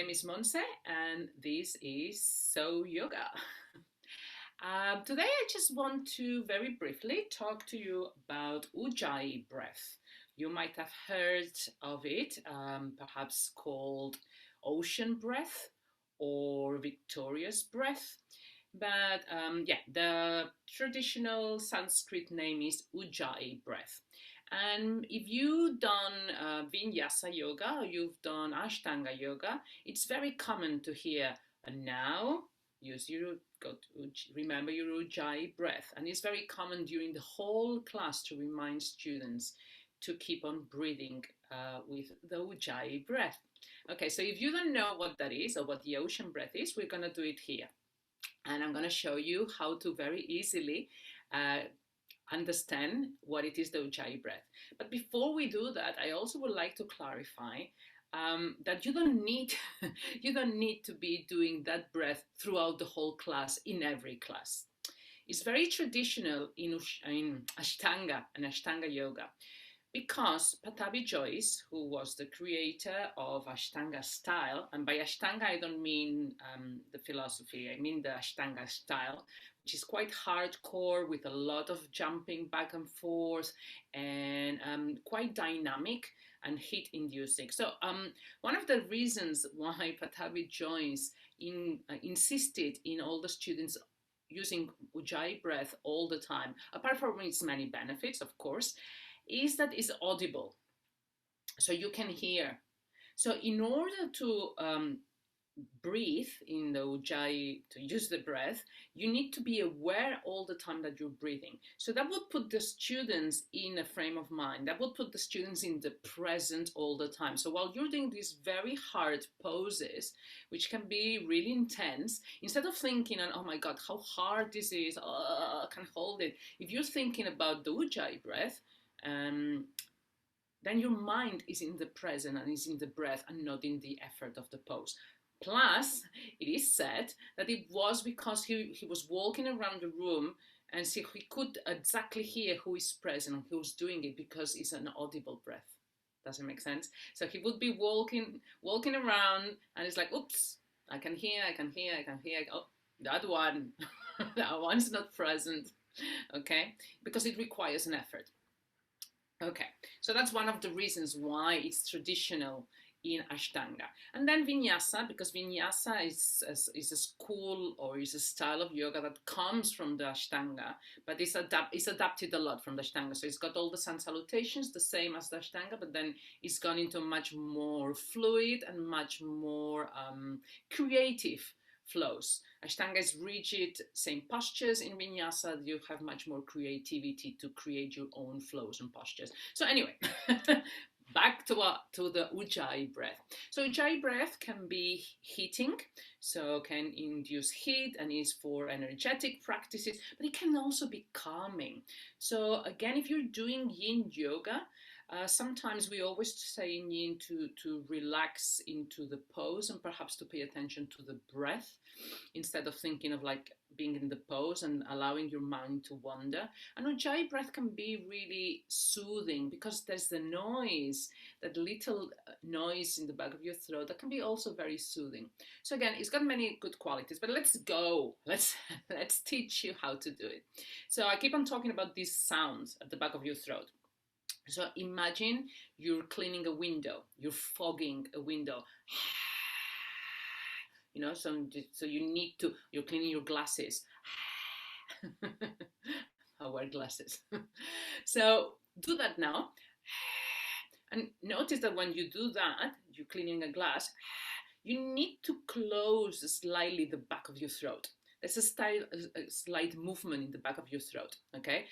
name is Monse, and this is SOYOGA. Today, I just want to very briefly talk to you about Ujjayi breath. You might have heard of it, perhaps called ocean breath or victorious breath. But yeah, the traditional Sanskrit name is Ujjayi breath. And if you've done Vinyasa yoga or you've done Ashtanga yoga, it's very common to hear, and now use your remember your Ujjayi breath. And it's very common during the whole class to remind students to keep on breathing with the Ujjayi breath. Okay, so if you don't know what that is or what the ocean breath is, we're going to do it here. And I'm going to show you how to very easily understand what it is, the Ujjayi breath. But before we do that, I also would like to clarify that you don't need to be doing that breath throughout the whole class in every class. It's very traditional in Ashtanga and Ashtanga yoga, because Pattabhi Jois, who was the creator of Ashtanga style, and by Ashtanga I don't mean the philosophy, I mean the Ashtanga style, which is quite hardcore with a lot of jumping back and forth and quite dynamic and heat inducing. So one of the reasons why Pattabhi Jois insisted in all the students using Ujjayi breath all the time, apart from its many benefits, of course, is that it's audible, so you can hear. So in order to breathe in the Ujjayi, to use the breath, you need to be aware all the time that you're breathing. So that would put the students in a frame of mind, that would put the students in the present all the time. So while you're doing these very hard poses, which can be really intense, instead of thinking, oh my God, how hard this is, I can't hold it. If you're thinking about the Ujjayi breath, then your mind is in the present and is in the breath and not in the effort of the pose. Plus, it is said that it was because he was walking around the room and so he could exactly hear who is present and who's doing it, because it's an audible breath. Doesn't make sense? So he would be walking around and it's like, oops, I can hear. Oh, that one, that one's not present. Okay, because it requires an effort. Okay, so that's one of the reasons why it's traditional in Ashtanga. And then Vinyasa, because Vinyasa is a school or is a style of yoga that comes from the Ashtanga, but it's adapted a lot from the Ashtanga. So it's got all the sun salutations, the same as the Ashtanga, but then it's gone into much more fluid and much more creative flows. Ashtanga is rigid, same postures. In Vinyasa, you have much more creativity to create your own flows and postures. So anyway, back to the Ujjayi breath. So Ujjayi breath can be heating, so can induce heat and is for energetic practices, but it can also be calming. So again, if you're doing yin yoga, sometimes we always say in yin to relax into the pose and perhaps to pay attention to the breath instead of thinking of like being in the pose and allowing your mind to wander. And Ujjayi breath can be really soothing because there's the noise, that little noise in the back of your throat that can be also very soothing. So again, it's got many good qualities, but let's teach you how to do it. So I keep on talking about these sounds at the back of your throat. So imagine you're cleaning a window, you're fogging a window. You know, so you're cleaning your glasses. I wear glasses. So do that now. And notice that when you do that, you're cleaning a glass, you need to close slightly the back of your throat. There's a slight movement in the back of your throat, okay?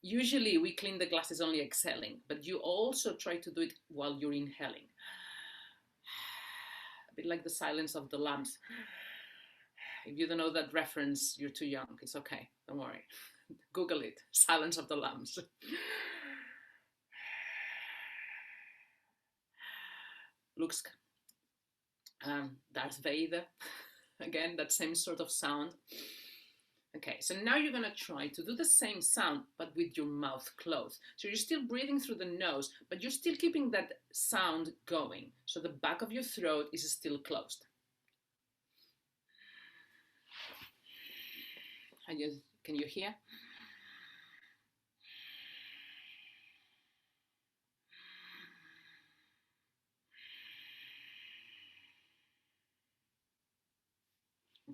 Usually we clean the glasses only exhaling, but you also try to do it while you're inhaling. A bit like the Silence of the Lambs. If you don't know that reference, you're too young. It's okay, don't worry. Google it, Silence of the Lambs. Looks Darth Vader, again, that same sort of sound. Okay, so now you're going to try to do the same sound, but with your mouth closed. So you're still breathing through the nose, but you're still keeping that sound going. So the back of your throat is still closed. Can you hear?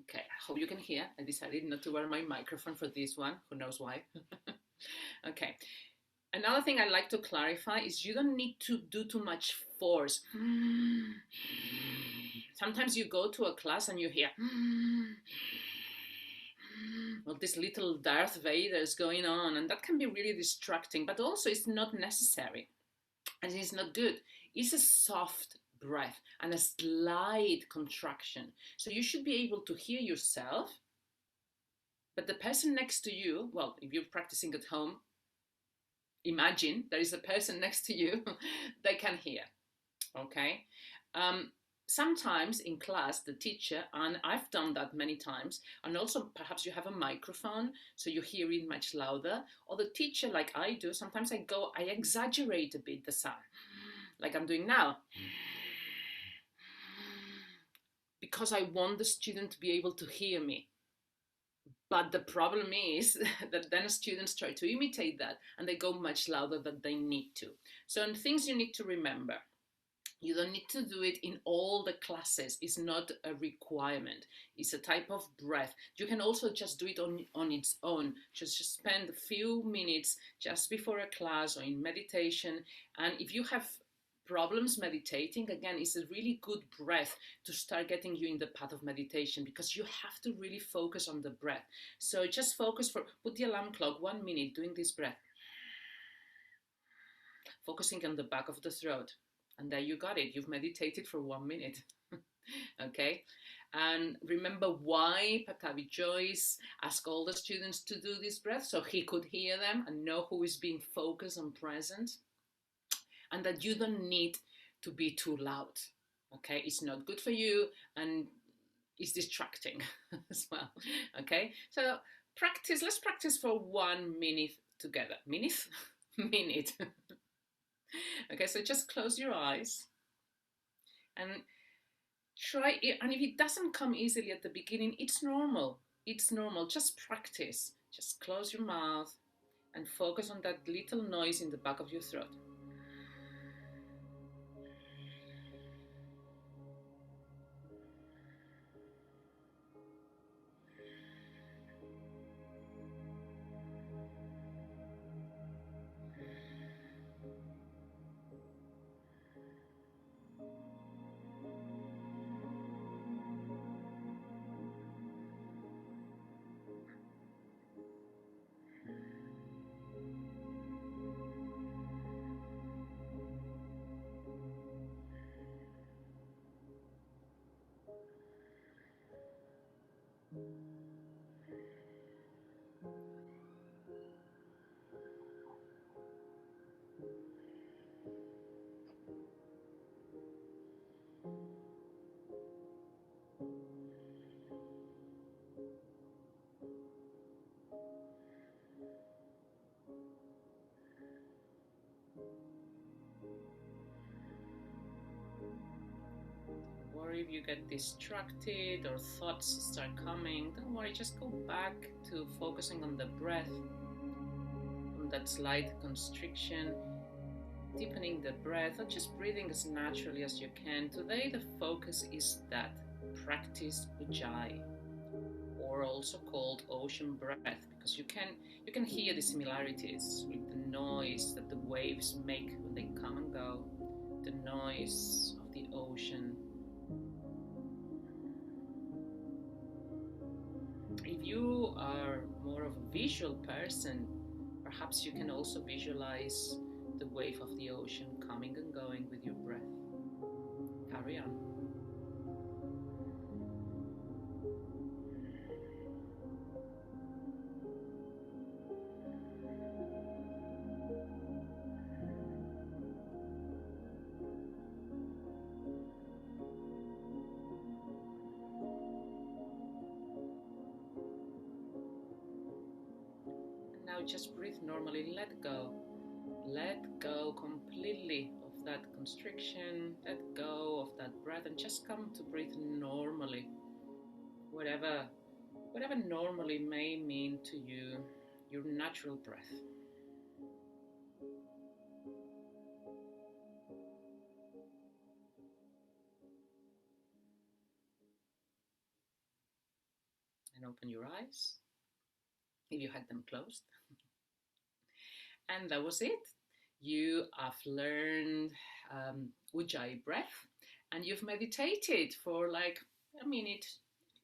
Okay, I hope you can hear. I decided not to wear my microphone for this one. Who knows why? Okay. Another thing I'd like to clarify is you don't need to do too much force. Sometimes you go to a class and you hear well, this little Darth Vader is going on, and that can be really distracting, but also it's not necessary and it's not good. It's a soft breath and a slight contraction. So you should be able to hear yourself, but the person next to you, well, if you're practicing at home, imagine there is a person next to you, they can hear, okay? Sometimes in class, the teacher, and I've done that many times, and also perhaps you have a microphone, so you hear it much louder, or the teacher, like I do, sometimes I exaggerate a bit the sound, like I'm doing now, because I want the student to be able to hear me. But the problem is that then students try to imitate that and they go much louder than they need to. So things you need to remember. You don't need to do it in all the classes. It's not a requirement. It's a type of breath. You can also just do it on its own. Just spend a few minutes just before a class or in meditation. And if you have problems meditating, again, it's a really good breath to start getting you in the path of meditation, because you have to really focus on the breath. So just focus put the alarm clock 1 minute doing this breath, focusing on the back of the throat. And there you got it. You've meditated for 1 minute. Okay. And remember why Patavi Joyce asked all the students to do this breath, so he could hear them and know who is being focused and present. And that you don't need to be too loud. Okay. It's not good for you and it's distracting as well. Okay. So let's practice for 1 minute together. Minute? Minute. Okay, so just close your eyes and try it. And if it doesn't come easily at the beginning, it's normal. It's normal. Just practice. Just close your mouth and focus on that little noise in the back of your throat. Or if you get distracted or thoughts start coming, don't worry, just go back to focusing on the breath, on that slight constriction, deepening the breath, or just breathing as naturally as you can. Today the focus is that. Practice Ujjayi, or also called ocean breath, because you can hear the similarities with the noise that the waves make when they come and go, the noise of the ocean. If you are more of a visual person, perhaps you can also visualize the wave of the ocean coming and going with your breath. Carry on. now just breathe normally. Let go. Let go completely of that constriction. Let go of that breath and just come to breathe normally. Whatever normally may mean to you, your natural breath. And open your eyes if you had them closed. And that was it. You have learned Ujjayi breath, and you've meditated for like a minute,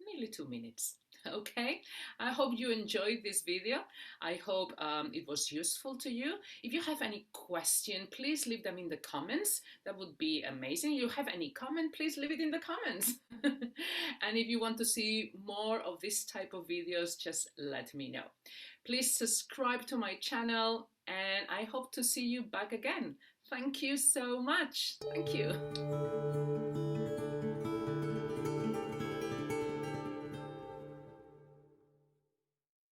nearly 2 minutes. Okay, I hope you enjoyed this video. I hope it was useful to you. If you have any question, please leave them in the comments. That would be amazing. If you have any comment, please leave it in the comments. And if you want to see more of this type of videos, just let me know. Please subscribe to my channel, and I hope to see you back again. Thank you so much. Thank you.